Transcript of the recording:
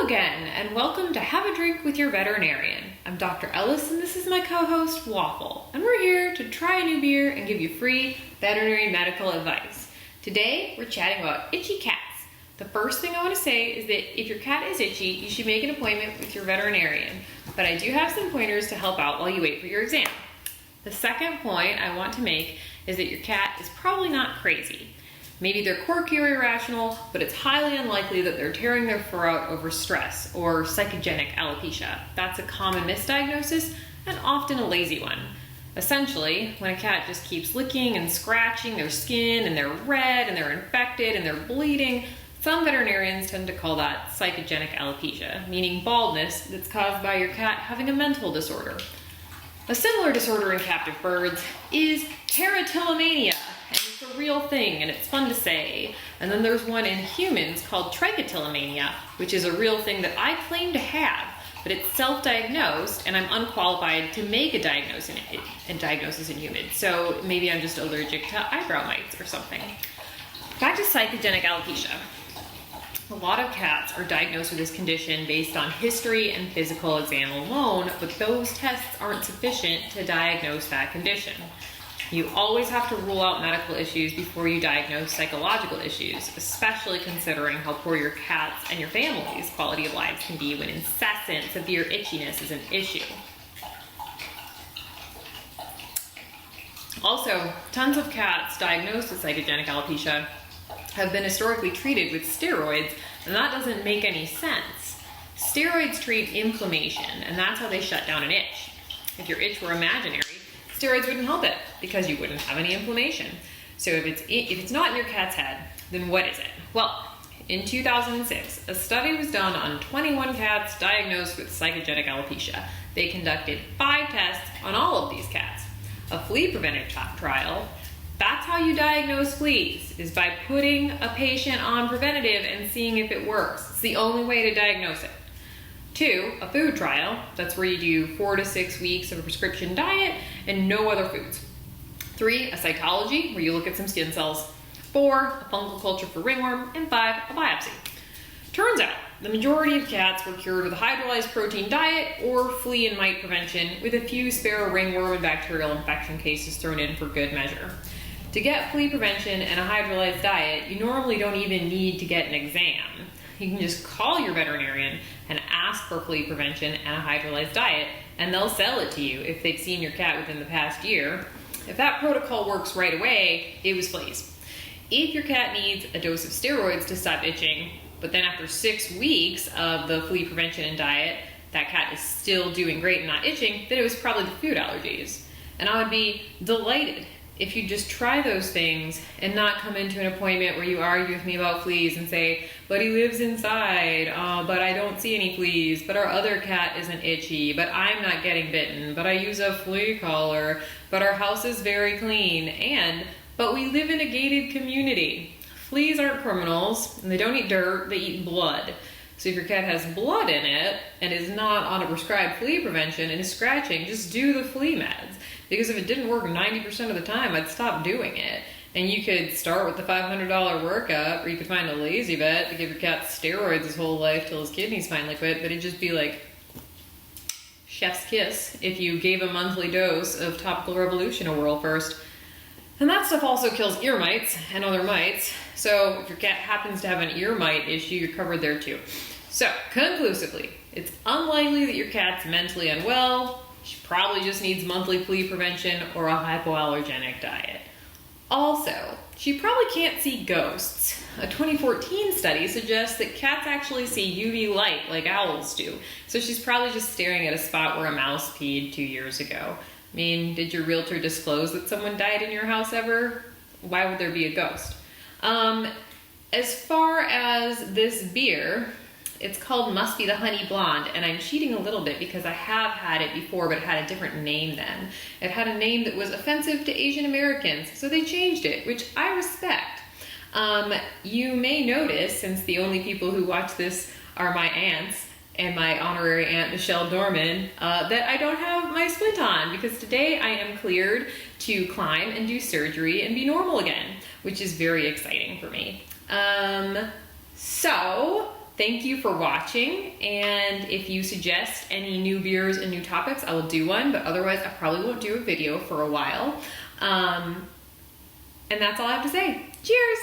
again, and welcome to Have a Drink with Your Veterinarian. I'm Dr. Ellis, and this is my co-host, Waffle, and we're here to try a new beer and give you free veterinary medical advice. Today, we're chatting about itchy cats. The first thing I want to say is that if your cat is itchy, you should make an appointment with your veterinarian, but I do have some pointers to help out while you wait for your exam. The second point I want to make is that your cat is probably not crazy. Maybe they're quirky or irrational, but it's highly unlikely that they're tearing their fur out over stress or psychogenic alopecia. That's a common misdiagnosis and often a lazy one. Essentially, when a cat just keeps licking and scratching their skin and they're red and they're infected and they're bleeding, some veterinarians tend to call that psychogenic alopecia, meaning baldness that's caused by your cat having a mental disorder. A similar disorder in captive birds is teratillomania. And it's a real thing, and it's fun to say. And then there's one in humans called trichotillomania, which is a real thing that I claim to have, but it's self-diagnosed, and I'm unqualified to make a diagnosis in humans. So maybe I'm just allergic to eyebrow mites or something. Back to psychogenic alopecia. A lot of cats are diagnosed with this condition based on history and physical exam alone, but those tests aren't sufficient to diagnose that condition. You always have to rule out medical issues before you diagnose psychological issues, especially considering how poor your cat's and your family's quality of lives can be when incessant, severe itchiness is an issue. Also, tons of cats diagnosed with psychogenic alopecia have been historically treated with steroids, and that doesn't make any sense. Steroids treat inflammation, and that's how they shut down an itch. If your itch were imaginary, steroids wouldn't help it because you wouldn't have any inflammation. So if it's not in your cat's head, then what is it? Well, in 2006, a study was done on 21 cats diagnosed with psychogenic alopecia. They conducted 5 tests on all of these cats. A flea preventive trial, that's how you diagnose fleas, is by putting a patient on preventative and seeing if it works. It's the only way to diagnose it. 2, a food trial. That's where you do 4 to 6 weeks of a prescription diet and no other foods. 3, a cytology, where you look at some skin cells. 4, a fungal culture for ringworm. And 5, a biopsy. Turns out, the majority of cats were cured with a hydrolyzed protein diet or flea and mite prevention, with a few spare ringworm and bacterial infection cases thrown in for good measure. To get flea prevention and a hydrolyzed diet, you normally don't even need to get an exam. You can just call your veterinarian and ask for flea prevention and a hydrolyzed diet, and they'll sell it to you if they've seen your cat within the past year. If that protocol works right away, it was fleas. If your cat needs a dose of steroids to stop itching, but then after 6 weeks of the flea prevention and diet, that cat is still doing great and not itching, then it was probably the food allergies. And I would be delighted if you just try those things and not come into an appointment where you argue with me about fleas and say, but he lives inside, but I don't see any fleas, but our other cat isn't itchy, but I'm not getting bitten, but I use a flea collar, but our house is very clean, but we live in a gated community. Fleas aren't criminals, and they don't eat dirt, they eat blood. So if your cat has blood in it and is not on a prescribed flea prevention and is scratching, just do the flea meds. Because if it didn't work 90% of the time, I'd stop doing it. And you could start with the $500 workup, or you could find a lazy vet to give your cat steroids his whole life till his kidneys finally quit, but it'd just be like chef's kiss if you gave a monthly dose of Topical Revolution a whirl first. And that stuff also kills ear mites and other mites. So if your cat happens to have an ear mite issue, you're covered there too. So conclusively, it's unlikely that your cat's mentally unwell. She probably just needs monthly flea prevention or a hypoallergenic diet. Also, she probably can't see ghosts. A 2014 study suggests that cats actually see UV light like owls do. So she's probably just staring at a spot where a mouse peed 2 years ago. I mean, did your realtor disclose that someone died in your house ever? Why would there be a ghost? As far as this beer, it's called Must Be the Honey Blonde, and I'm cheating a little bit because I have had it before, but it had a different name then. It had a name that was offensive to Asian Americans, so they changed it, which I respect. You may notice, since the only people who watch this are my aunts, and my honorary aunt Michelle Dorman, that I don't have my splint on, because today I am cleared to climb and do surgery and be normal again, which is very exciting for me. So thank you for watching, and if you suggest any new beers and new topics, I will do one, but otherwise I probably won't do a video for a while. And that's all I have to say. Cheers!